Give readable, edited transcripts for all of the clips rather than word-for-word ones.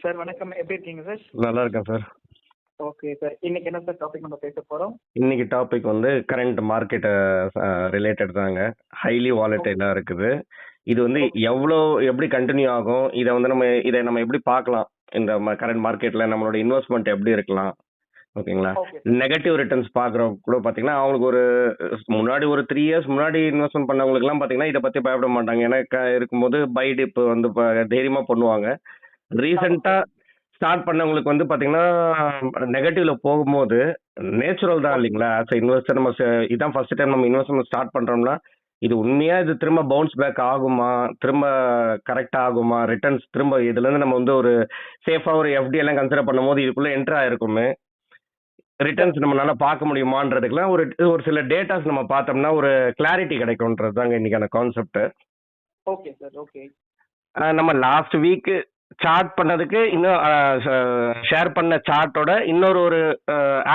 Sir வணக்கம். எப்படி இருக்கீங்க சார்? நல்லா இருக்கேன் சார். Okay sir. இன்னைக்கு என்ன சார் டாபிக் நம்ம பேச போறோம்? இன்னைக்கு டாபிக் வந்து கரண்ட் மார்க்கெட் ரிலேட்டட் தாங்க. ஹைலி வாலட்டைலா இருக்குது. இது வந்து எப்படி கண்டினியூ ஆகும், இதை நம்ம எப்படி பார்க்கலாம், இந்த கரண்ட் மார்க்கெட்ல நம்மளோட இன்வெஸ்ட்மெண்ட் எப்படி இருக்கலாம், ஓகேங்களா? Okay sir. நெகட்டிவ் ரிட்டர்ன்ஸ் பார்க்குறவங்க கூட பார்த்தீங்கன்னா அவங்களுக்கு முன்னாடி ஒரு 3 இயர்ஸ் முன்னாடி இன்வெஸ்ட்மெண்ட் பண்ணவங்களுக்குலாம் பார்த்தீங்கன்னா இதை பற்றி பயப்பட மாட்டாங்க. ஏன்னா இருக்கும்போது பை டிப் வந்து தைரியமாக பண்ணுவாங்க. ரீசெண்டாக ஸ்டார்ட் பண்ணவங்களுக்கு வந்து பார்த்தீங்கன்னா நெகட்டிவ்ல போகும்போது நேச்சுரல் தான் இல்லைங்களா? ஆஸ் இன்வெஸ்டர் நம்ம இதான் ஃபர்ஸ்ட் டைம் நம்ம இன்வெஸ்ட்மெண்ட் ஸ்டார்ட் பண்ணுறோம்னா இது உண்மையா இது திரும்ப பவுன்ஸ் பேக் ஆகுமா, திரும்ப கரெக்ட் ஆகுமா, ரிட்டர்ன்ஸ் திரும்ப இதுலேருந்து நம்ம வந்து ஒரு சேஃபாக ஒரு எஃப்டி எல்லாம் கன்சிடர் பண்ணும்போது இதுக்குள்ளே என்ட்ரு ஆயிருக்குமே, ரிட்டர்ன்ஸ் நம்மளால பார்க்க முடியுமான்றதுக்குலாம் ஒரு சில டேட்டாஸ் நம்ம பார்த்தோம்னா ஒரு கிளாரிட்டி கிடைக்கும்ன்றது தாங்க இன்னைக்கான கான்செப்ட். Okay sir. ஓகே. நம்ம லாஸ்ட் வீக் சார்ட் பண்ணதுக்கு இன்னும் ஷேர் பண்ண சார்ட்டோட இன்னொரு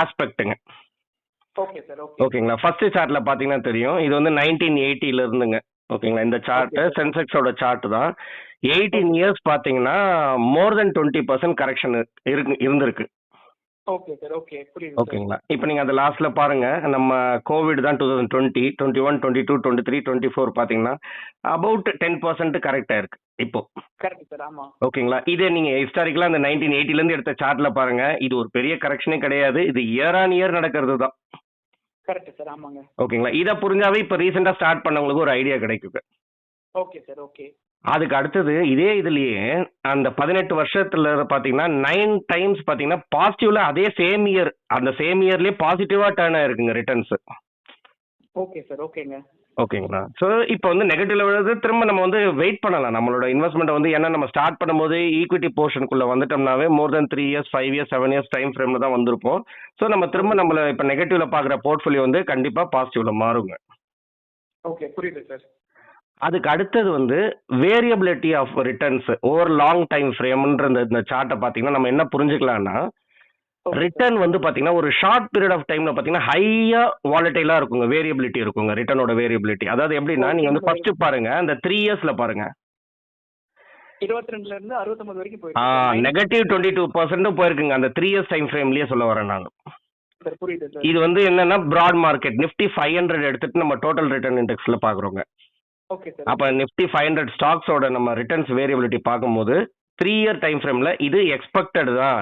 ஆஸ்பெக்ட்டுங்க. Okay sir. ஓகே. ஓகேங்களா? ஃபர்ஸ்ட் சார்ட்ல பாத்தீங்கன்னா தெரியும், இது வந்து 1980ல இருந்துங்க. ஓகேங்களா? இந்த சார்ட் சென்செக்ஸோட சார்ட் தான். 18 இயர்ஸ் பாத்தீங்கன்னா மோர் தென் 20% கரெக்ஷன் இருந்திருக்கு. Okay sir. ஓகே. புரியுது. ஓகேங்களா? இப்போ நீங்க அந்த லாஸ்ட்ல பாருங்க, நம்ம கோவிட் தான் 2020, 21, 22, 23, 24 பாத்தீங்கன்னா அபவுட் 10% கரெக்ட் ஆயிருக்கு இப்போ. Correct sir. ஆமா. ஓகேங்களா? இதே நீங்க ஹிஸ்டாரிக்கலா அந்த 1980ல இருந்து எடுத்த சார்ட்ல பாருங்க, இது ஒரு பெரிய கரெக்ஷனே கிடையாது. இது இயர் ஆன் இயர் நடக்கிறது தான். Correct sir. ஆமாங்க. ஓகேங்களா? இத புரிஞ்சாவே இப்ப ரீசெண்டா ஸ்டார்ட் பண்ணவங்களுக்கு ஒரு ஐடியா கிடைக்குது. Okay sir. ஓகே. அதுக்கு அடுத்தது இதே இதுலயே அந்த 18 வருஷத்துல பாத்தீங்கன்னா 9 டைம்ஸ் பாத்தீங்கன்னா பாசிட்டிவ்ல அதே சேம் இயர், அந்த சேம் இயர்லயே பாசிட்டிவா டர்ன் ஆயிருக்குங்க ரிட்டர்ன்ஸ். Okay sir. ஓகேங்க. ஓகேங்களா? ஸோ இப்போ வந்து நெகட்டிவ்ல விழுது திரும்ப நம்ம வந்து வெயிட் பண்ணலாம் நம்மளோட இன்வெஸ்ட்மெண்ட் வந்து. ஏன்னா நம்ம ஸ்டார்ட் பண்ணும்போது ஈக்விட்டி போர்ஷனுக்குள்ள வந்துட்டோம்னாவே மோர் தென் 3 இயர்ஸ் 5 இயர்ஸ் 7 இயர்ஸ் டைம் ஃப்ரேம்ல தான் வந்திருப்போம். ஸோ நம்ம திரும்ப நம்மள இப்போ நெகட்டிவ்ல பார்க்குற போர்ட்ஃபோலியோ வந்து கண்டிப்பா பாசிட்டிவ்ல மாறுங்க. ஓகே. புரியுது சார். அதுக்கு அடுத்தது வந்து variability of returns over long time ஃப்ரேம்ன்ற இந்த சார்ட்டை பார்த்தீங்கன்னா நம்ம என்ன புரிஞ்சுக்கலாம்னா, ரிட்டர்ன் வந்து பாத்தீங்கன்னா ஒரு ஷார்ட் பீரியட் ஆஃப் டைம்ல பாத்தீங்கன்னா ஹையா வாலட்டைலா இருக்குங்க, வேரியபிலிட்டி இருக்குங்க, ரிட்டர்னோட வேரியபிலிட்டி. அதாவது எப்படின்னா நீங்க வந்து ஃபர்ஸ்ட் பாருங்க, அந்த 3 இயர்ஸ்ல பாருங்க 22ல இருந்து 69 வரைக்கும் போயிருக்கு. நெகட்டிவ் 22% போயிருக்குங்க அந்த 3 இயர்ஸ் டைம் ஃப்ரேம்லயே சொல்ல வரேன் நான். புரியுது சார். இது வந்து என்னன்னா பிராட் மார்க்கெட் நிஃப்டி 500 எடுத்துட்டு நம்ம டோட்டல் ரிட்டர்ன் இண்டெக்ஸ்ல பாக்குறோங்க. Okay sir. அப்ப நிஃப்டி 500 ஸ்டாக்ஸோட நம்ம ரிட்டர்ன்ஸ் வேரியபிலிட்டி பார்க்கும்போது 3 இயர் டைம் ஃப்ரேம்ல இது எக்ஸ்பெக்டட் தான்,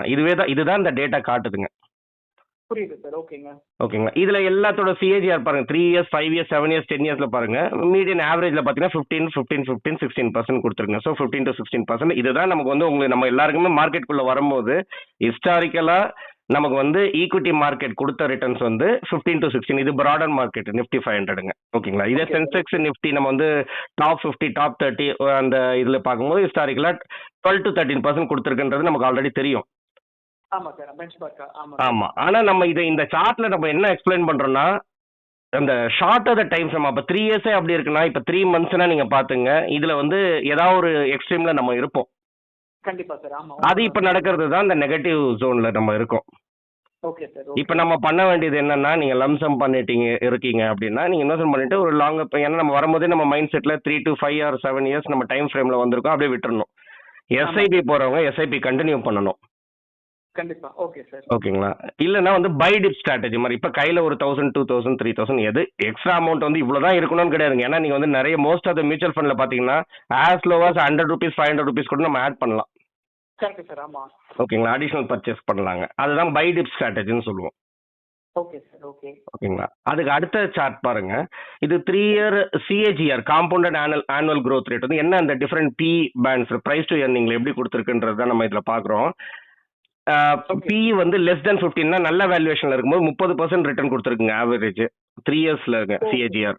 இதுதான் இந்த டேட்டா காட்டுதுங்க. புரியுது சார். ஓகேங்க. ஓகேங்களா? இதுல எல்லாத்தோட சிஏஜிஆர் பாருங்க, 3 இயர்ஸ் 5 இயர்ஸ் 7 இயர்ஸ் 10 இயர்ஸ்ல பாருங்க, மீடியன் ஆவரேஜ்ல பாத்தீங்கன்னா 16% கொடுத்துருங்க. ஸோ 15 to 16% இதுதான் நமக்கு வந்து நம்ம எல்லாருக்குமே மார்க்கெட்டுக்குள்ள வரும்போது ஹிஸ்டாரிக்கலா நமக்கு வந்து ஈக்விட்டி மார்க்கெட் கொடுத்த ரிட்டர்ன்ஸ் வந்து 15 to 16. இது பிராடர் மார்க்கெட் நிஃப்டி 500ங்க. ஓகேங்களா? இதே சென்செக்ஸ் நிஃப்டி நம்ம வந்து டாப் 50 டாப் 30 அந்த இதுல பார்க்கும்போது ஹிஸ்டாரிக்கலா 12 to 13% கொடுத்துருக்குன்றது நமக்கு ஆல்ரெடி தெரியும். ஆமா சார். பெஞ்ச்மார்க். ஆமா. ஆனா நம்ம இந்த சார்ட்ல நம்ம என்ன எக்ஸ்பிளைன் பண்றோம்னா, அந்த short of the time frame அப்ப 3 இயர்ஸே அப்படி இருக்குன்னா இப்ப 3 மந்த்ஸ்னா நீங்க பாத்துங்க, இதுல வந்து ஏதாவது ஒரு எக்ஸ்ட்ரீம்ல நம்ம இருப்போம். கண்டிப்பா சார். ஆமா. அது இப்ப நடக்கிறது தான் இந்த நெகட்டிவ் ஜோன்ல நம்ம இருக்கோம். Okay sir. இப்ப நம்ம பண்ண வேண்டியது என்னன்னா, நீங்க லம்சம் இருக்கீங்க அப்படின்னா நீங்க இன்வெஸ்ட்மெண்ட் பண்ணிட்டு ஒரு லாங், ஏன்னா நம்ம வரும்போதே நம்ம மைண்ட் செட்ல 3 to 5 or 7 இயர்ஸ் நம்ம டைம் ஃப்ரேம்ல வந்திருக்கோம், அப்படியே விட்டுறணும். எஸ்ஐபி போறவங்க எஸ்ஐபி கண்டினியூ பண்ணணும். கண்டிப்பா. Okay sir. ஓகேங்களா? இல்லனா வந்து பை டிப் ஸ்ட்ராட்டஜி மாதிரி இப்ப கையில ஒரு 1000 2000 3000 எது எக்ஸ்ட்ரா அமௌண்ட் வந்து இவ்வளவுதான் இருக்கணும்னு கிடையாதுங்க. ஏன்னா நீங்க வந்து நிறைய மோஸ்ட் ஆஃப் த மியூச்சுவல் ஃபண்ட்ல பாத்தீங்கன்னா as low as 100 rupees 500 rupees கூட நம்ம ஆட் பண்ணலாம். Correct sir. ஆமா. ஓகேங்களா? அடிஷனல் பர்ச்சேஸ் பண்ணலாங்க. அதுதான் பை டிப் ஸ்ட்ராட்டஜின்னு சொல்லுவோம். Okay sir. ஓகே. ஓகேங்களா? அதுக்கு அடுத்த சார்ட் பாருங்க, இது 3 year CAGR compounded annual growth rate வந்து என்ன அந்த different P bands price to எர்னிங்ல எப்படி கொடுத்துருக்குன்றது தான் நம்ம இதுல பாக்குறோம். பி வந்து லெஸ் தென் 15 நல்ல வேல்யூவேஷன்ல இருக்கும்போது 30% ரிட்டர்ன் கொடுத்துருக்குங்க ஆவரேஜ் 3 இயர்ஸ்ல இருக்கு சிஏஜிஆர்.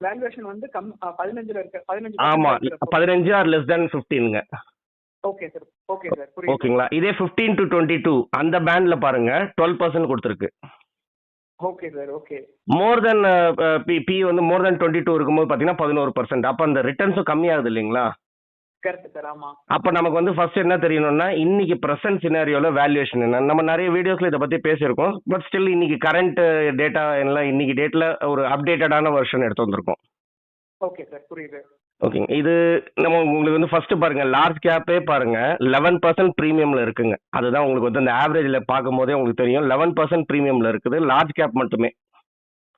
வேல்யூவேஷன் வந்து 15ல இருக்கு. 15. ஆமா, 15 ஆர் லெஸ் தென் 15ங்க. Okay sir. Okay sir. புரியுது. ஓகேங்களா? இதே 15 to 22 அந்த பேண்ட்ல பாருங்க 12% கொடுத்துருக்கு. Okay sir. ஓகே. மோர் தென் பி வந்து மோர் தென் 22 இருக்கும்போது பாத்தீங்கன்னா 11%. அப்ப அந்த ரிட்டர்ன்ஸும் கம்மியாகுது இல்லைங்களா? Correct sir. ஆமா. அப்ப நமக்கு வந்து ஃபர்ஸ்ட் என்ன தெரியணும்னா, இன்னைக்கு பிரசன்ட் சினாரியோல வேல்யூவேஷன் என்ன, நம்ம நிறைய வீடியோஸ்ல இதை பத்தி பேசியிருக்கோம். பட் ஸ்டில் இன்னைக்கு கரண்ட் டேட்டா எல்லாம் இன்னைக்கு டேட்ல ஒரு அப்டேட்டடான வெர்ஷன் எடுத்து வந்திருக்கோம். Okay sir. புரியுது. ஓகேங்க. இது நம்ம உங்களுக்கு வந்து ஃபர்ஸ்ட் பாருங்க, லார்ஜ் கேப்பே பாருங்க 11% பிரீமியம்ல இருக்குங்க. அதுதான் உங்களுக்கு வந்து அந்த ஆவரேஜ்ல பார்க்கும்போதே உங்களுக்கு தெரியும் 11% பிரீமியம்ல இருக்குது, லார்ஜ் கேப் மட்டுமே.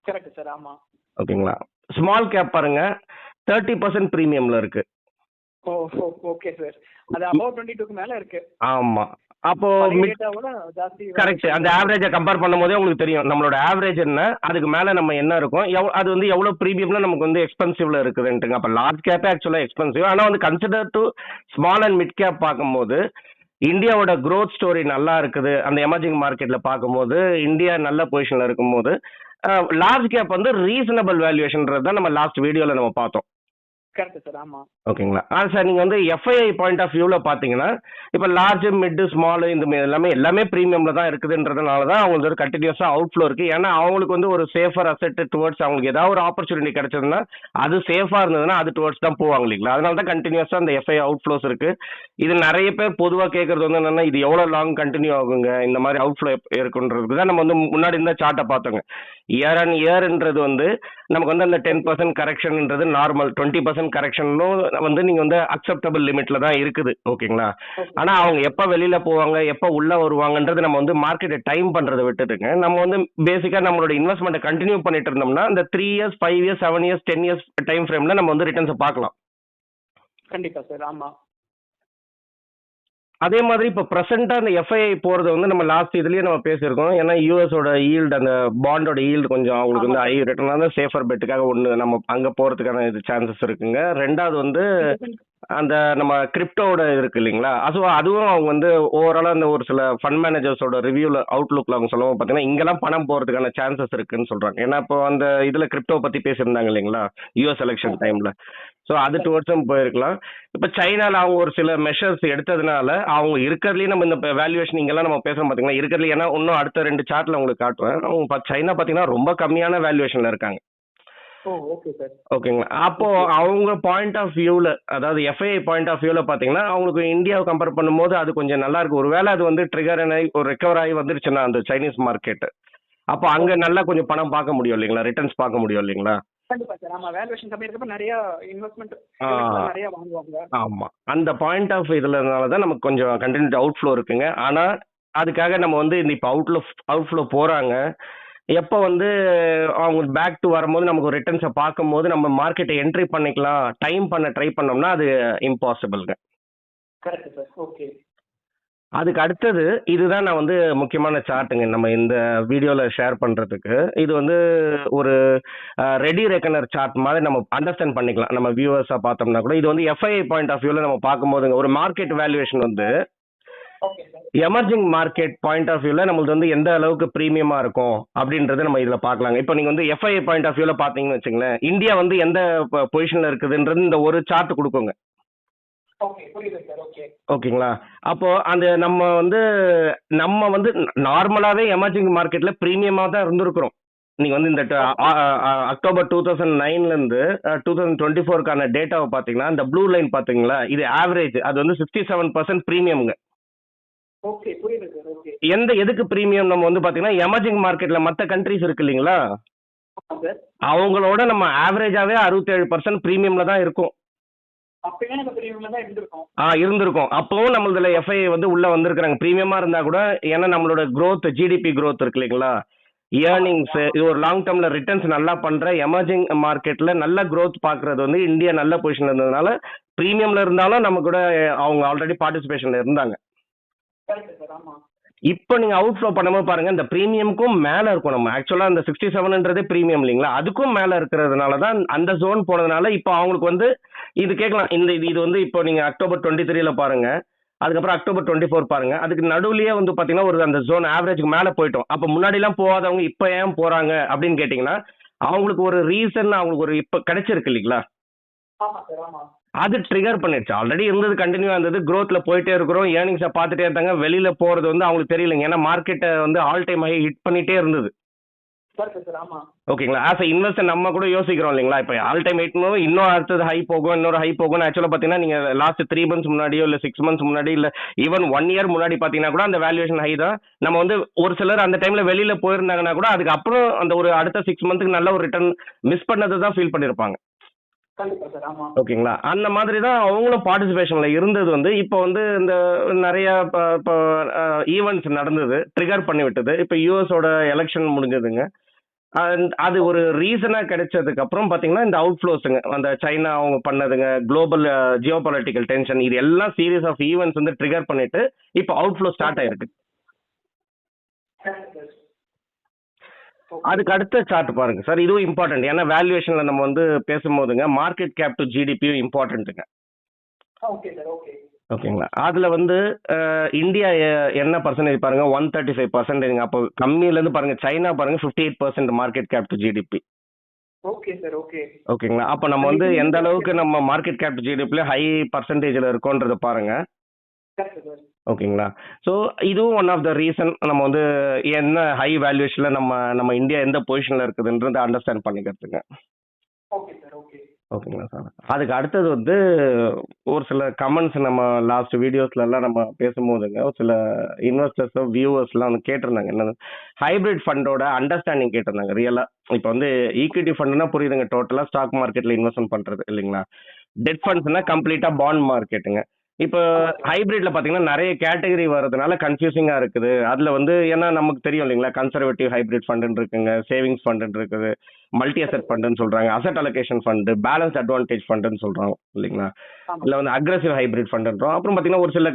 Correct sir. ஆமா. ஓகேங்களா? ஸ்மால் கேப் பாருங்க 30% பிரீமியம்ல இருக்கு. ஓ ஓகே சார். அது அபவ் 22க்கு மேல இருக்கு. ஆமா. அப்போ பழைய டேட்டாவோட ஜாஸ்தி கரெக்ட். அந்த ஆவரேஜை கம்பேர் பண்ணும்போதே உங்களுக்கு தெரியும் நம்மளோட ஆவரேஜ் என்ன, அதுக்கு மேல நம்ம என்ன இருக்கும், அது வந்து எவ்வளவு பிரீமியம்ல நமக்கு வந்து எக்ஸ்பென்சிவ்ல இருக்குதுன்ட்டுங்க. அப்ப லார்ஜ் கேப்பே ஆக்சுவலா எக்ஸ்பென்சிவ். ஆனா வந்து consider to small and mid cap பார்க்கும்போது இந்தியாவோட growth ஸ்டோரி நல்லா இருக்குது. அந்த எமர்ஜிங் மார்க்கெட்ல பார்க்கும்போது இந்தியா நல்ல பொசிஷன்ல இருக்கும்போது லார்ஜ் கேப் வந்து ரீசனபிள் வேல்யூவேஷன்ன்றது தான் நம்ம லாஸ்ட் வீடியோல நம்ம பார்த்தோம். Correct sir. ஆமா. ஓகேங்களா? சார் நீங்க வந்து எஃப்ஐஐ பாயிண்ட் ஆஃப் வியூல பாத்தீங்கன்னா இப்ப லார்ஜ் மிட் ஸ்மால் இந்த எல்லாமே பிரீமியம்ல தான் இருக்குதுன்றதுனால தான் அவங்களுக்கு ஒரு கண்டினியூஸா அவுட்ஃப்ளோ இருக்கு. ஏன்னா அவங்களுக்கு வந்து ஒரு சேஃபர் அசெட் டுவர்ட்ஸ் அவங்களுக்கு ஏதாவது ஒரு ஆப்பர்ச்சுனிட்டி கிடைச்சதுன்னா அது சேஃபா இருந்ததுன்னா அது டுவர்ட்ஸ் தான் போவாங்க இல்லைங்களா? அதனால தான் கண்டினியூஸா அந்த எஃப்ஐ அவுட்ஃப்ளோஸ் இருக்கு. இது நிறைய பேர் பொதுவா கேட்கறது வந்து என்னன்னா இது எவ்வளவு லாங் கண்டினியூ ஆகுங்க இந்த மாதிரி அவுட்ஃப்ளோ இருக்குன்றதுக்கு தான் நம்ம வந்து முன்னாடி இருந்த சார்ட்டை பார்த்தோங்க. இயர் அண்ட் இயர்ன்றது வந்து நமக்கு வந்து அந்த 10% கரெக்ஷன்ன்றது நார்மல், 20% கரெக்ஷனும் வந்து நீங்க வந்து அக்செப்டபிள் லிமிட்ல தான் இருக்குது. ஓகேங்களா? ஆனா அவங்க எப்ப வெளியில போவாங்க எப்ப உள்ள வருவாங்கன்றது நம்ம வந்து மார்க்கெட்டை டைம் பண்றதை விட்டுட்டுங்க நம்ம வந்து பேசிக்கா நம்மளோட இன்வெஸ்ட்மெண்ட்டை கண்டினியூ பண்ணிட்டு இருந்தோம்னா இந்த 3 years 5 years 7 years 10 years time ஃப்ரேம்ல நம்ம வந்து ரிட்டர்ன்ஸை பார்க்கலாம். கண்டிப்பா சார். ஆமா. அதே மாதிரி இப்போ ப்ரெசென்ட்டா அந்த எஃப்ஐஐ போறது வந்து நம்ம லாஸ்ட் இதுலயே நம்ம பேசியிருக்கோம். ஏன்னா யூஎஸோட ஈல்டு அந்த பாண்டோட ஈல்டு கொஞ்சம் அவங்களுக்கு வந்து ஹை ரிட்டர்ன் வந்து சேஃபர் பெட்டுக்காக ஒன்று நம்ம அங்க போறதுக்கான இது சான்சஸ் இருக்குங்க. ரெண்டாவது வந்து அந்த நம்ம கிரிப்டோட இருக்கு இல்லைங்களா, அதுவும் அவங்க வந்து ஓவராலா அந்த ஒரு சில ஃபண்ட் மேனேஜர்ஸோட ரிவ்யூல அவுட்லுக்ல அவங்க சொல்லுவோம் பார்த்தீங்கன்னா இங்கெல்லாம் பணம் போறதுக்கான சான்சஸ் இருக்குன்னு சொல்றாங்க. ஏன்னா இப்போ அந்த இதுல கிரிப்டோ பத்தி பேசியிருந்தாங்க இல்லைங்களா யூஎஸ் எலெக்ஷன் டைம்ல. ஸோ அது டுவர்ட்ஸும் போயிருக்கலாம். இப்போ சைனால அவங்க ஒரு சில மெஷர்ஸ் எடுத்ததுனால அவங்க இருக்கிறதுலயே நம்ம இந்த வேல்யூவேஷன் இங்கெல்லாம் நம்ம பேசுறோம் பார்த்தீங்கன்னா இருக்கிறதுல, ஏன்னா இன்னும் அடுத்த 2 சார்ட்ல உங்களுக்கு காட்டுவேன். அவங்க சைனா பார்த்தீங்கன்னா ரொம்ப கம்மியான வேல்யூவேஷன்ல இருக்காங்க. Okay sir. ஓகேங்களா? அப்போ அவங்க பாயிண்ட் ஆஃப் வியூல அதாவது எஃப்ஐஐ பாயிண்ட் ஆஃப் வியூல பாத்தீங்கன்னா அவங்களுக்கு இந்தியாவை கம்பேர் பண்ணும்போது அது கொஞ்சம் நல்லா இருக்கு. ஒருவேளை அது வந்து ட்ரிகர் ஆகி ஒரு ரெக்கவர் ஆகி வந்துருச்சுன்னா அந்த சைனீஸ் மார்க்கெட், அப்போ அங்க நல்லா கொஞ்சம் பணம் பார்க்க முடியும் இல்லைங்களா, ரிட்டர்ன்ஸ் பார்க்க முடியும் இல்லைங்களா? கண்டிப்பா சார். ஆமா. வேல்யூவேஷன் கம்மி இருக்கப்ப நிறைய இன்வெஸ்ட்மெண்ட் நிறைய வாங்குவாங்க. ஆமா. அந்த பாயிண்ட் ஆஃப் இதுலனால தான் நமக்கு கொஞ்சம் கண்டினியூ அவுட்ஃப்ளோ இருக்குங்க. ஆனா அதுக்காக நம்ம வந்து இப்ப அவுட்ஃப்ளோ போறாங்க. எப்போ வந்து அவங்க பேக் டு வரும்போது நமக்கு ஒரு ரிட்டர்ன்ஸை பார்க்கும்போது நம்ம மார்க்கெட்டை என்ட்ரி பண்ணிக்கலாம் டைம் பண்ண ட்ரை பண்ணோம்னா அது இம்பாசிபிள்ங்க. Correct sir. ஓகே. அதுக்கு அடுத்தது இதுதான் நான் வந்து முக்கியமான சார்ட்டுங்க நம்ம இந்த வீடியோல ஷேர் பண்றதுக்கு. இது வந்து ஒரு ரெடி ரெக்கனர் சார்ட் மாதிரி நம்ம அண்டர்ஸ்டாண்ட் பண்ணிக்கலாம். நம்ம வியூவர்ஸா பார்த்தோம்னா கூட இது வந்து எஃப்ஐஐ பாயிண்ட் ஆஃப் வியூல நம்ம பார்க்கும்போதுங்க ஒரு மார்க்கெட் வேல்யூவேஷன் வந்து எமர்ஜிங் மார்க்கெட் பாயிண்ட் ஆஃப் வியூல நம்மளுக்கு வந்து எந்த அளவுக்கு பிரீமியமா இருக்கும் அப்படின்றத நம்ம இதுல பார்க்கலாங்க. இப்போ நீங்க வந்து எஃப்ஐஐ பாயிண்ட் ஆஃப் வியூல பாத்தீங்கன்னு வச்சுங்களேன், இந்தியா வந்து எந்த பொசிஷன்ல இருக்குதுன்றது இந்த ஒரு சார்ட் கொடுக்குங்க. ஓகேங்களா? அப்போ அந்த நம்ம வந்து நார்மலாவே எமர்ஜிங் மார்க்கெட்ல பிரீமியமா தான் இருந்திருக்கிறோம். நீங்க வந்து இந்த அக்டோபர் 2009ல இருந்து 2024க்கான டேட்டாவை பாத்தீங்கன்னா இந்த ப்ளூ லைன் பாத்தீங்களா, இது ஆவரேஜ், அது வந்து 67% பிரீமியம்ங்க. ஓகே, புரியுது சார். ஓகே. எதுக்கு பிரீமியம் நம்ம வந்து பாத்தீங்கன்னா எமர்ஜிங் மார்க்கெட்ல மத்த கண்ட்ரீஸ் இருக்கு இல்லைங்களா, அவங்களோட நம்ம ஆவரேஜாவே 67% பிரீமியம்ல தான் இருக்கும். இருந்திருக்கும். அப்பவும் நம்மளதுல எஃப்ஐ வந்து உள்ள வந்திருக்காங்க பிரீமியமா இருந்தா கூட. ஏன்னா நம்மளோட growth ஜிடிபி growth இருக்கு இல்லைங்களா, ஏர்னிங்ஸ், இது ஒரு லாங் டேர்ம்ல ரிட்டர்ன்ஸ் நல்லா பண்ற எமர்ஜிங் மார்க்கெட்ல நல்ல growth பாக்குறது வந்து இந்தியா நல்ல பொசிஷன்ல இருந்ததுனால பிரீமியம்ல இருந்தாலும் நம்ம கூட அவங்க ஆல்ரெடி பார்ட்டிசிபேஷன்ல இருந்தாங்க. இப்போ நீங்க அவுட்ஃப்ளோ பண்ணும்போது பாருங்க இந்த பிரீமியமுக்கும் மேல இருக்கும். நம்ம ஆக்சுவலா அந்த 67ன்றதே பிரீமியம் இல்லைங்களா, அதுக்கும் மேல இருக்கிறதுனால தான் அந்த ஜோன் போனதுனால இப்போ அவங்களுக்கு வந்து இது கேட்கலாம். இது வந்து இப்போ நீங்க அக்டோபர் 23ல பாருங்க, அதுக்கப்புறம் அக்டோபர் 24 பாருங்க, அதுக்கு நடுவுலயே வந்து பாத்தீங்கன்னா ஒரு அந்த ஜோன் ஆவரேஜ்க்கு மேல போயிட்டோம். அப்ப முன்னாடி எல்லாம் போகாதவங்க இப்ப ஏன் போறாங்க அப்படின்னு கேட்டீங்கன்னா அவங்களுக்கு ஒரு ரீசன் அவங்களுக்கு ஒரு இப்ப கிடைச்சிருக்கு இல்லைங்களா, அது ட்ரிகர் பண்ணிடுச்சு. ஆல்ரெடி இருந்தது கண்டினியூ இருந்தது, growthல போயிட்டே இருக்கிறோம், ஏர்னிங்ஸை பார்த்துட்டே இருந்தாங்க, வெளியில போறது வந்து அவங்களுக்கு தெரியலைங்க. ஏன்னா மார்க்கெட்டை வந்து ஆல் டைம் ஹை ஹிட் பண்ணிட்டே இருந்தது. ஓகேங்களா? ஆஸ் இன்வெஸ்டர் நம்ம கூட யோசிக்கிறோம் இல்லைங்களா, இப்போ ஆல் டைம் ஹைட் இன்னும் அடுத்தது ஹை போகும், இன்னொரு ஹை போகும். ஆக்சுவலாக பார்த்தீங்கன்னா நீங்க லாஸ்ட் 3 months முன்னாடியோ இல்லை 6 months முன்னாடி இல்லை ஈவன் 1 year முன்னாடி பார்த்தீங்கன்னா கூட அந்த வேல்யூவேஷன் ஹை தான். நம்ம வந்து ஒரு சிலர் அந்த டைம்ல வெளியில போயிருந்தாங்கன்னா கூட அதுக்கப்புறம் அந்த ஒரு அடுத்த 6 monthsக்கு நல்ல ஒரு ரிட்டர்ன் மிஸ் பண்ணதை தான் ஃபீல் பண்ணியிருப்பாங்க. கண்டிப்பா சார். ஆமா. ஓகேங்களா? அந்த மாதிரி தான் அவங்களும் பார்ட்டிசிபேஷன்ல இருந்தது வந்து, இப்போ வந்து இந்த நெறைய இப்போ ஈவென்ட்ஸ் நடந்தது. ட்ரிகர் பண்ணி விட்டது. இப்போ யுஎஸோட எலக்ஷன் முடிஞ்சதுங்க. அது ஒரு ரீசனா கிடைச்சதுக்கு அப்புறம் பார்த்தீங்கன்னா, இந்த அவுட்ஃப்ளோஸுங்க. அந்த சைனா அவங்க பண்ணதுங்க, குளோபல் ஜியோபாலிட்டிக்கல் டென்ஷன் இது எல்லாம் சீரிஸ் ஆஃப் ஈவென்ட்ஸ் வந்து ட்ரிகர் பண்ணிட்டு, இப்போ அவுட்ஃப்ளோ ஸ்டார்ட் ஆயிருக்கு. அதுக்கு அடுத்த சார்ட் பாருங்க சார். இதுவும் இம்பார்ட்டன்ட். ஏன்னா வேல்யூவேஷன்ல நம்ம வந்து பேசும்போதுங்க, மார்க்கெட் கேப் டு ஜிடிபியும் இம்பார்ட்டன்ட்டுங்க. Okay sir. ஓகே. ஓகேங்களா? அதுல வந்து இந்தியா என்ன பர்சன்டேஜ் பாருங்க 135%. அப்போ கம்மியிலேருந்து பாருங்க சைனா பாருங்க 58% market cap to GDP. Okay sir. Okay. ஓகேங்களா? அப்போ நம்ம வந்து எந்த அளவுக்கு நம்ம மார்க்கெட் கேப் டு ஜிடிபில ஹை பர்சன்டேஜ்ல இருக்கோன்றத பாருங்க. Correct sir. ஓகேங்களா? ஸோ இதுவும் ஒன் ஆஃப் த ரீசன் நம்ம வந்து என்ன ஹை வேல்யூஷன்ல நம்ம இந்தியா எந்த பொசிஷன்ல இருக்குதுன்றத அண்டர்ஸ்டாண்ட் பண்ணிக்கிறதுங்க. Okay sir. ஓகே. ஓகேங்களா சார்? அதுக்கு அடுத்தது வந்து ஒரு சில கமெண்ட்ஸ் நம்ம லாஸ்ட் வீடியோஸ்ல எல்லாம் நம்ம பேசும்போதுங்க, ஒரு சில இன்வெஸ்டர்ஸ் வியூவர்ஸ்லாம் வந்து கேட்டிருந்தாங்க. என்னது ஹைபிரிட் ஃபண்டோட அண்டர்ஸ்டாண்டிங் கேட்டிருந்தாங்க ரியலா. இப்போ வந்து ஈக்விட்டி ஃபண்ட்னா புரியுதுங்க, டோட்டலா ஸ்டாக் மார்க்கெட்ல இன்வெஸ்ட்மெண்ட் பண்றது இல்லைங்களா? டெட் ஃபண்ட்ஸ்னா கம்ப்ளீட்டா பாண்ட் மார்க்கெட்டுங்க. இப்போ ஹைபிரிட்ல பாத்தீங்கன்னா நிறைய கேட்டகரி வர்றதுனால கன்ஃபியூசிங்கா இருக்குது. அதுல வந்து ஏன்னா நமக்கு தெரியும் இல்லைங்களா, கன்சர்வேட்டிவ் ஹைபிரிட் ஃபண்ட் இருக்குங்க, சேவிங்ஸ் ஃபண்ட் இருக்குது, மல்டி அசெட் ஃபண்டுன்னு சொல்றாங்க, asset allocation fund, balance advantage ஃபண்டுன்னு சொல்றாங்க இல்லைங்களா? ஆமா. இல்ல வந்து அக்ரெசிவ் ஹைபிரிட் ஃபண்டுன்றோம். அப்புறம் பாத்தீங்கன்னா ஒரு சில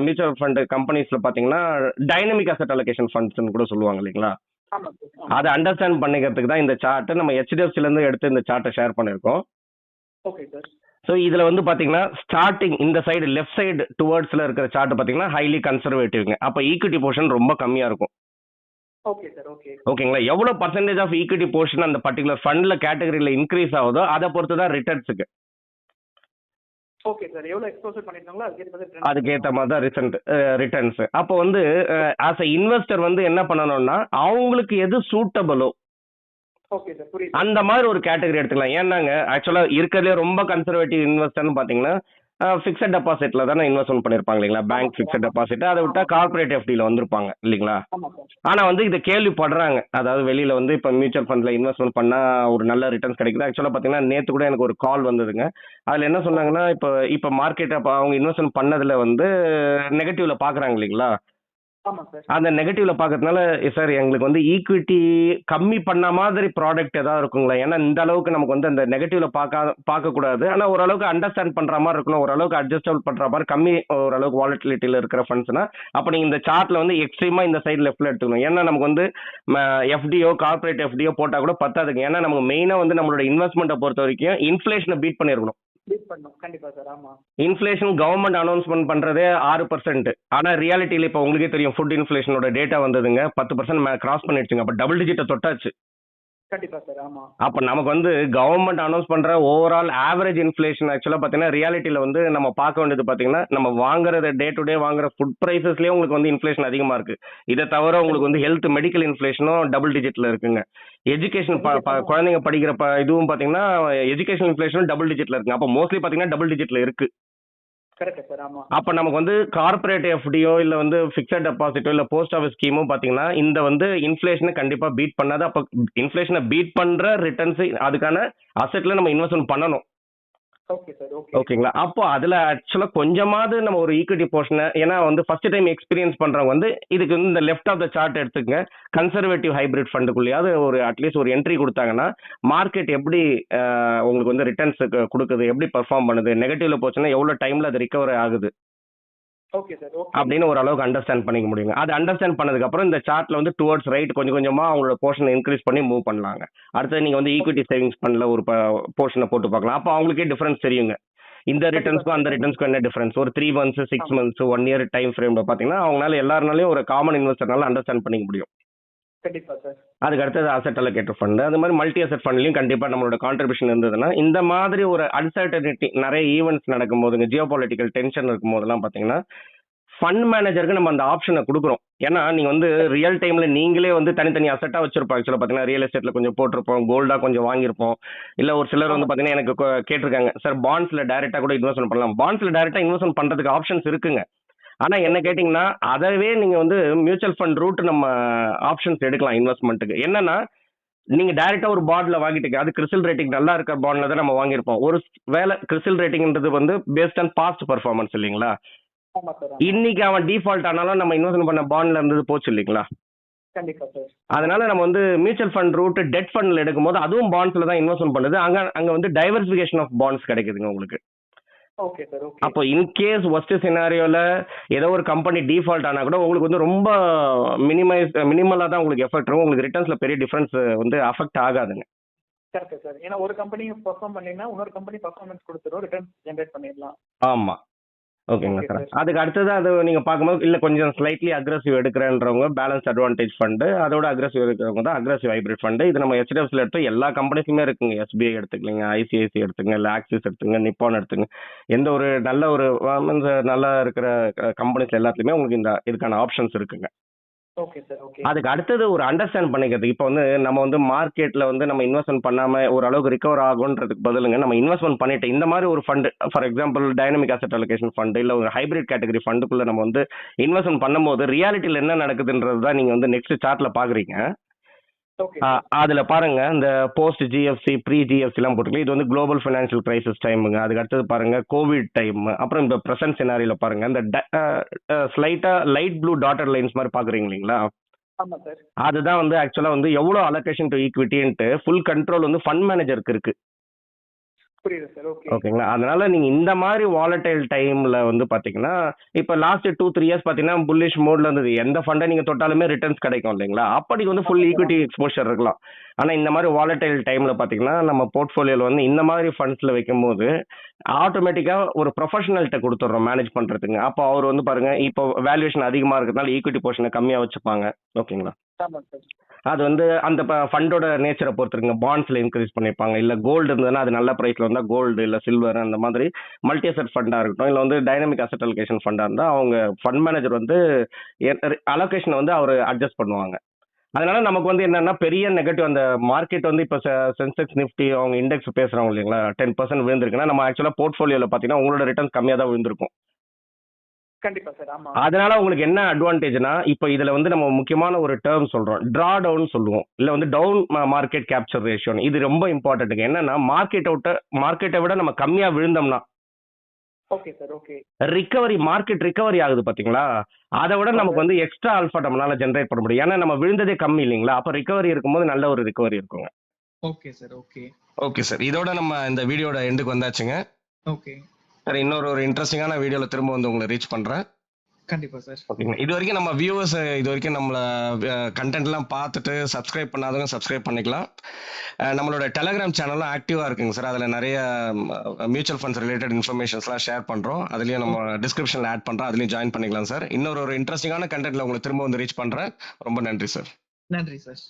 மியூச்சுவல் ஃபண்ட் கம்பெனிஸ்ல பாத்தீங்கன்னா டைனமிக் அசெட் அலோகேஷன் ஃபண்ட்ஸ்னு கூட சொல்லுவாங்க இல்லைங்களா? ஆமா சார். ஆமா. அதை அண்டர்ஸ்டாண்ட் பண்ணிக்கிறதுக்கு தான் இந்த சார்ட் நம்ம HDFC ல இருந்து எடுத்து இந்த சார்ட்டை ஷேர் பண்ணியிருக்கோம். Okay sir. ஸோ இதுல வந்து பாத்தீங்கன்னா ஸ்டார்டிங் இந்த சைடு லெஃப்ட் சைடு டுவர்ட்ஸ்ல இருக்கிற சார்ட் பாத்தீங்கன்னா ஹைலி கன்சர்வேட்டிவ்ங்க. அப்ப ஈக்விட்டி போர்ஷன் ரொம்ப கம்மியா இருக்கும். Okay sir. ஓகே. ஓகேங்களா? எவ்வளவு பர்சன்டேஜ் ஆஃப் ஈக்விட்டி போர்ஷன் அந்த பர்டிகுலர் ஃபண்ட்ல கேட்டகரியில இன்க்ரீஸ் ஆகுதோ அதை பொறுத்து தான் ரிட்டர்ன்ஸுக்கு. Okay sir. எவ்வளவு எக்ஸ்போசர் பண்ணிருக்காங்களோ அதுக்கேற்ற மாதிரி தான் ரிட்டர்ன்ஸ். அப்போ வந்து ஆஸ் அ இன்வெஸ்டர் வந்து என்ன பண்ணணும்னா அவங்களுக்கு எது சூட்டபிளோ ஓகே சார். புரியுது. அந்த மாதிரி ஒரு கேட்டகரி எடுத்துக்கலாம். ஏன்னாங்க ஆக்சுவலா இருக்கிறதுலே ரொம்ப கன்சர்வேட்டிவ் இன்வெஸ்டர்னு பாத்தீங்கன்னா ஃபிக்ஸட் டெபாசிட்ல தானே இன்வெஸ்ட்மெண்ட் பண்ணிருப்பாங்க இல்லைங்களா? பேங்க் ஃபிக்ஸட் டெபாசிட், அதை விட்டா கார்பரேட் எஃப்டில வந்திருப்பாங்க இல்லைங்களா? ஆமா சார். ஆனா வந்து இதை கேள்விப்படுறாங்க. அதாவது வெளியில வந்து இப்ப மியூச்சுவல் ஃபண்ட்ல இன்வெஸ்ட்மெண்ட் பண்ணா ஒரு நல்ல ரிட்டர்ன்ஸ் கிடைக்குது. ஆக்சுவலா பாத்தீங்கன்னா நேத்து கூட எனக்கு ஒரு கால் வந்ததுங்க. அதுல என்ன சொன்னாங்கன்னா, இப்ப மார்க்கெட் அவங்க இன்வெஸ்ட்மெண்ட் பண்ணதுல வந்து நெகட்டிவ்ல பாக்குறாங்க இல்லைங்களா? ஆமா சார். அந்த நெகட்டிவ்ல பாக்கிறதுனால சார் எங்களுக்கு வந்து ஈக்விட்டி கம்மி பண்ண மாதிரி ப்ராடக்ட் ஏதாவது இருக்குங்களா? ஏன்னா இந்த அளவுக்கு நமக்கு வந்து அந்த நெகட்டிவ்ல பார்க்க கூடாது. ஆனா ஓரளவுக்கு அண்டர்ஸ்டாண்ட் பண்ற மாதிரி இருக்கணும், ஓரளவுக்கு அட்ஜஸ்டபிள் பண்ற மாதிரி கம்மி ஓரளவுக்கு வாலட்டிலிட்டியில இருக்கிற ஃபண்ட்ஸ்னா அப்ப நீங்க இந்த சார்ட்ல வந்து எக்ஸ்ட்ரீமா இந்த சைடு லெஃப்ட்ல எடுத்துக்கணும். ஏன்னா நமக்கு வந்து எஃப்டிஓ கார்பரேட் எஃப்டிஓ போட்டா கூட பத்தாதுங்க. ஏன்னா நமக்கு மெயினா வந்து நம்மளோட இன்வெஸ்ட்மெண்ட்டை பொறுத்த வரைக்கும் இன்ஃபிளேஷனை பீட் பண்ணிருக்கணும். பீட் பண்ணோம். கண்டிப்பா சார். ஆமா. இன்ஃபிளேஷன் கவர்மெண்ட் அனௌன்ஸ்மெண்ட் பண்றதே 6%. ஆனா ரியாலிட்டியில இப்ப உங்களுக்கே தெரியும், ஃபுட் இன்ஃபிளேஷனோட டேட்டா வந்ததுங்க 10% கிராஸ் பண்ணிடுச்சுங்க. அப்ப டபுள் டிஜிட்டை தொட்டாச்சு. கண்டிப்பா சார். ஆமா. அப்ப நமக்கு வந்து கவர்மெண்ட் அனௌன்ஸ் பண்ற ஓவரால் ஆவரேஜ் இன்ஃபிளேஷன் ஆக்சுவலா பாத்தீங்கன்னா ரியாலிட்டியில வந்து நம்ம பார்க்க வேண்டியது பாத்தீங்கன்னா நம்ம வாங்குறது டே டு டே வாங்குற ஃபுட் பிரைசஸ்லயே உங்களுக்கு வந்து இன்ஃபிளேஷன் அதிகமா இருக்கு. இதை தவிர உங்களுக்கு வந்து ஹெல்த் மெடிக்கல் இன்ஃபிளேஷனும் டபுள் டிஜிட்ல இருக்குங்க. எஜுகேஷன் குழந்தைங்க படிக்கிற இதுவும் பாத்தீங்கன்னா எஜுகேஷன் இன்ஃபிளேஷனும் டபுள் டிஜிட்ல இருக்குங்க. அப்ப மோஸ்ட்லி பாத்தீங்கன்னா டபுள் டிஜிட்ல இருக்கு. Correct sir. ஆமா. அப்ப நமக்கு வந்து கார்பரேட் எஃப்டியோ இல்ல வந்து பிக்ஸட் டெபாசிட்டோ இல்ல போஸ்ட் ஆஃபீஸ் ஸ்கீமோ பாத்தீங்கன்னா இந்த வந்து இன்ஃபிளேஷனை கண்டிப்பா பீட் பண்ணாது. அப்ப இன்ஃபிளேஷனை பீட் பண்ற ரிட்டர்ன்ஸ் அதுக்கான அசெட்ல நம்ம இன்வெஸ்ட்மெண்ட் பண்ணணும். Okay sir. ஓகே. ஓகேங்களா? அப்போ அதுல ஆக்சுவலா கொஞ்சமாவது நம்ம ஒரு ஈக்விட்டி போர்ஷனை, ஏன்னா வந்து ஃபர்ஸ்ட் டைம் எக்ஸ்பீரியன்ஸ் பண்றவங்க வந்து இதுக்கு வந்து இந்த லெஃப்ட் ஆஃப் த சார்ட் எடுத்துக்கங்க. கன்சர்வேட்டிவ் ஹைபிரிட் ஃபண்டுக்குள்ளேயாவது ஒரு அட்லீஸ்ட் ஒரு என்ட்ரி கொடுத்தாங்கன்னா மார்க்கெட் எப்படி உங்களுக்கு வந்து ரிட்டர்ன்ஸ் கொடுக்குது, எப்படி பெர்ஃபார்ம் பண்ணுது, நெகட்டிவ்ல போச்சுன்னா எவ்வளவு டைம்ல அது ரிகவர் ஆகுது ஓகே சார். ஓகே. அப்படின்னு ஓரளவுக்கு அண்டர்ஸ்டாண்ட் பண்ணிக்க முடியுங்க. அது அண்டர்ஸ்டாண்ட் பண்ணதுக்கு அப்புறம் இந்த சார்ட்ல வந்து டுவர்ட்ஸ் ரைட் கொஞ்சம் கொஞ்சமா அவங்களோட போர்ஷனை இன்க்ரீஸ் பண்ணி மூவ் பண்ணலாங்க. அடுத்து நீங்க வந்து ஈக்விட்டி சேவிங்ஸ் ஃபண்ட்ல ஒரு போர்ஷனை போட்டு பார்க்கலாம். அப்போ அவங்களுக்கே டிஃபரன்ஸ் தெரியுங்க. இந்த ரிட்டர்ன்ஸ்க்கும் அந்த ரிட்டர்ன்ஸ்க்கும் என்ன டிஃபரன்ஸ், ஒரு 3 months 6 months 1 year டைம் ஃப்ரேம்ல பாத்தீங்கன்னா அவங்களால எல்லாருனாலையும் ஒரு காமன் இன்வெஸ்டர்னால அண்டர்ஸ்டாண்ட் பண்ணிக்க முடியும். கண்டிப்பா சார். அதுக்கு அடுத்தது அசெட் அலோகேட்டர் ஃபண்ட், அது மாதிரி மல்டி அசெட் ஃபண்ட்லயும் கண்டிப்பா நம்மளோட கான்ட்ரிபியூஷன் இருந்ததுன்னா இந்த மாதிரி ஒரு அன்சர்டனிட்டி நிறைய ஈவெண்ட்ஸ் நடக்கும் போதுங்க, ஜியோ பொலிட்டிக்கல் டென்ஷன் இருக்கும் போதெல்லாம் பாத்தீங்கன்னா ஃபண்ட் மேனேஜருக்கு நம்ம அந்த ஆப்ஷனை கொடுக்குறோம். ஏன்னா நீங்க வந்து ரியல் டைம்ல நீங்களே வந்து தனித்தனி அசெட்டா வச்சிருப்போம். ஆக்சுவலா பாத்தீங்கன்னா ரியல் எஸ்டேட்ல கொஞ்சம் போட்டிருப்போம், கோல்டா கொஞ்சம் வாங்கியிருப்போம். இல்ல ஒரு சிலர் வந்து பாத்தீங்கன்னா எனக்கு கேட்டிருக்காங்க, சார் பாண்ட்ஸ்ல டைரக்டா கூட இன்வெஸ்ட்மெண்ட் பண்ணலாம். பாண்ட்ஸ்ல டைரக்டா இன்வெஸ்ட்மெண்ட் பண்றதுக்கு ஆப்ஷன்ஸ் இருக்குங்க. ஆனா என்ன கேட்டீங்கன்னா அதவே நீங்க வந்து மியூச்சுவல் ஃபண்ட் ரூட் நம்ம ஆப்ஷன்ஸ் எடுக்கலாம் இன்வெஸ்ட்மெண்ட்டுக்கு. என்னன்னா நீங்க டைரக்டா ஒரு பாண்ட்ல வாங்கிட்டீங்க, அது கிறிஸ்டல் ரேட்டிங் நல்லா இருக்க பாண்ட்ல தான் நம்ம வாங்கியிருப்போம். ஒரு வேலை கிறிஸ்டல் ரேட்டிங்ன்றது வந்து பேஸ்ட் ஆன் பாஸ்ட் பெர்ஃபார்மன்ஸ் இல்லைங்களா? ஆமா சார். இன்னைக்கு அவன் டிஃபால்ட் ஆனாலும் நம்ம இன்வெஸ்ட் பண்ண பாண்ட்ல இருந்தது போச்சு இல்லைங்களா? கண்டிப்பா சார். அதனால நம்ம வந்து மியூச்சுவல் ஃபண்ட் ரூட் டெட் ஃபண்ட்ல எடுக்கும்போது அதுவும் பாண்ட்ஸ்ல தான் இன்வெஸ்ட்மெண்ட் பண்ணுது. அங்க அங்க வந்து டைவர்சிஃபிகேஷன் ஆஃப் பாண்ட்ஸ் கிடைக்குதுங்க உங்களுக்கு. Okay sir. ஓகே. அப்போ இன்கேஸ் ஒஸ்ட் சினாரியோல ஏதோ ஒரு கம்பெனி டிஃபால்ட் ஆனா கூட உங்களுக்கு வந்து ரொம்ப மினிமலா தான் உங்களுக்கு எஃபெக்ட் இருக்கும். உங்களுக்கு ரிட்டர்ன்ஸ்ல பெரிய டிஃபரன்ஸ் வந்து அஃபெக்ட் ஆகாதுங்க. Correct sir. ஏன்னா ஒரு கம்பெனி பெர்ஃபார்ம் பண்ணீங்கன்னா இன்னொரு கம்பெனி பெர்ஃபார்மன்ஸ் கொடுத்துரும், ரிட்டர்ன் ஜெனரேட் பண்ணிடலாம். ஆமா. ஓகேங்களா ஓகே சார். சார். அதுக்கு அடுத்தது அது நீங்க பார்க்கும்போது இல்ல கொஞ்சம் ஸ்லைட்லி அக்ரெசிவ் எடுக்கிறன்றவங்க பேலன்ஸ் அட்வான்டேஜ் ஃபண்ட், அதோட அக்ரெசிவ் இருக்கிறவங்க தான் அக்ரெசிவ் ஹைபிரிட் ஃபண்ட். இது நம்ம HDFCல எடுத்து எல்லா கம்பெனிஸுமே இருக்குங்க. SBI எடுத்துக்கலீங்க, ICICI எடுத்துங்க, இல்ல ஆக்சிஸ் எடுத்துங்க, நிப்பான் எடுத்துங்க. எந்த ஒரு நல்ல ஒரு நல்லா இருக்கிற கம்பெனிஸ் எல்லாத்துலயுமே உங்களுக்கு இந்த இதுக்கான ஆப்ஷன்ஸ் இருக்குங்க. Okay sir. ஓகே. அதுக்கு அடுத்தது ஒரு அண்டர்ஸ்டாண்ட் பண்ணிக்கிறது. இப்போ வந்து நம்ம வந்து மார்க்கெட்ல வந்து நம்ம இன்வெஸ்ட்மெண்ட் பண்ணாம ஓரளவுக்கு ரிகவர் ஆகுன்றதுக்கு பதிலுங்க நம்ம இன்வெஸ்ட்மெண்ட் பண்ணிட்டு இந்த மாதிரி ஒரு fund, for example dynamic asset allocation fund இல்ல ஒரு ஹைபிரிட் கேட்டகரி ஃபண்டுக்குள்ள நம்ம வந்து இன்வெஸ்ட்மெண்ட் பண்ணும்போது ரியாலிட்டியில என்ன நடக்குதுன்றது தான் நீங்க வந்து நெக்ஸ்ட் சார்ட்ல பாக்குறீங்க. ஓகே. அதுல பாருங்க இந்த போஸ்ட் GFC ப்ரீ GFC எல்லாம் போட்டுருக்கு. இது வந்து குளோபல் ஃபைனான்சியல் கிரைசிஸ் டைமுங்க. அதுக்கு அடுத்தது பாருங்க கோவிட் டைம். அப்புறம் இந்த பிரசன்ட் சினாரியில பாருங்க இந்த ஸ்லைட்டா லைட் ப்ளூ டாட்டர் லைன்ஸ் மாதிரி பாக்குறீங்க இல்லைங்களா? ஆமா சார். அதுதான் வந்து ஆக்சுவலா வந்து எவ்வளவு அலோகேஷன் டு ஈக்விட்டின்ட்டு ஃபுல் கண்ட்ரோல் வந்து ஃபண்ட் மேனேஜருக்கு இருக்கு. புரியுது சார். ஓகே. ஓகேங்களா? அதனால நீங்க இந்த மாதிரி வாலடைல் டைம்ல வந்து பாத்தீங்கன்னா இப்ப லாஸ்ட் 2-3 இயர்ஸ் பாத்தீங்கன்னா புல்லிஷ் மோட்ல இருந்தது. எந்த ஃபண்டை நீங்க தொட்டாலுமே ரிட்டர்ன்ஸ் கிடைக்கும் இல்லைங்களா? அப்படி வந்து ஃபுல் ஈக்விட்டி எக்ஸ்போஷர் இருக்கலாம். ஆனா இந்த மாதிரி வாலடைல் டைம்ல பாத்தீங்கன்னா நம்ம போர்ட்ஃபோலியோல வந்து இந்த மாதிரி ஃபண்ட்ஸ்ல வைக்கும்போது ஆட்டோமேட்டிக்கா ஒரு ப்ரொஃபஷனல்கிட்ட கொடுத்துட்றோம் மேனேஜ் பண்றதுங்க. அப்போ அவர் வந்து பாருங்க இப்போ வேல்யூவேஷன் அதிகமா இருக்கிறதுனால ஈக்விட்டி போர்ஷனை கம்மியா வச்சுப்பாங்க. ஓகேங்களா? ஆமா சார். அது வந்து அந்த ஃபண்டோட நேச்சரை பொறுத்துருங்க. பாண்ட்ஸ்ல இன்க்ரீஸ் பண்ணிருப்பாங்க, இல்ல கோல்டு இருந்ததுன்னா அது நல்ல பிரைஸ்ல வந்தா கோல்டு இல்ல சில்வர் அந்த மாதிரி மல்டி அசெட் ஃபண்டா இருக்கட்டும், இல்ல வந்து டைனமிக் அசெட் அலோகேஷன் ஃபண்டா இருந்தா அவங்க ஃபண்ட் மேனேஜர் வந்து அலோகேஷன் வந்து அவர் அட்ஜஸ்ட் பண்ணுவாங்க. அதனால நமக்கு வந்து என்னன்னா பெரிய நெகட்டிவ் அந்த மார்க்கெட் வந்து இப்ப சென்செக்ஸ் நிஃப்டி அவங்க இண்டெக்ஸ் பேசுறாங்க இல்லைங்களா 10% விழுந்திருக்குன்னா நம்ம ஆக்சுவலா போர்ட்ஃபோலியோல பாத்தீங்கன்னா உங்களோட ரிட்டர்ன்ஸ் கம்மியா தான் விழுந்திருக்கும். கண்டிப்பா சார். ஆமா. அதனால உங்களுக்கு என்ன அட்வான்டேஜ்னா இப்போ இதுல வந்து நம்ம முக்கியமான ஒரு டேர்ம் சொல்றோம், டிரா டவுன் சொல்லுவோம், இல்ல வந்து டவுன் மார்க்கெட் கேப்சர் ரேஷியோ. இது ரொம்ப இம்பார்ட்டன்ட். என்னன்னா மார்க்கெட்டை விட நம்ம கம்மியா விழுந்தோம்னா okay sir. Okay. Market recovery ஆகுது பாத்தீங்களா, அதை விட நமக்கு வந்து எக்ஸ்ட்ரா ஆல்ஃபா நம்மளால ஜென்ரேட் பண்ண முடியும். ஏன்னா நம்ம விழுந்ததே கம்மி இல்லைங்களா? அப்ப ரிகவரி இருக்கும்போது நல்ல ஒரு ரிகவரி இருக்குங்க. Okay sir. Okay. Okay sir, இதோட நம்ம இந்த வீடியோட எண்டுக்கு வந்தாச்சுங்க. ஓகே சார், இன்னொரு இன்ட்ரெஸ்டிங்கான வீடியோல திரும்ப வந்து உங்களை ரீச் பண்றேன். கண்டிப்பா சார். ஓகேங்க. இது வரைக்கும் நம்ம வியூவர்ஸ் இது வரைக்கும் நம்மள கண்டென்ட் எல்லாம் பார்த்துட்டு சப்ஸ்கிரைப் பண்ணாதவங்க சப்ஸ்கிரைப் பண்ணிக்கலாம். நம்மளோட டெலகிராம் சேனலும் ஆக்டிவா இருக்குங்க சார். அதுல நிறைய மியூச்சுவல் ஃபண்ட்ஸ் ரிலேட்டட் இன்ஃபர்மேஷன்ஸ்லாம் ஷேர் பண்றோம். அதுலயும் நம்ம டிஸ்கிரிப்ஷன்ல ஆட் பண்றோம், அதுலயும் ஜாயின் பண்ணிக்கலாம் சார். இன்னொரு இன்ட்ரெஸ்டிங்கான கண்டென்ட்ல உங்களை திரும்ப வந்து ரீச் பண்றேன். ரொம்ப நன்றி சார். நன்றி சார்.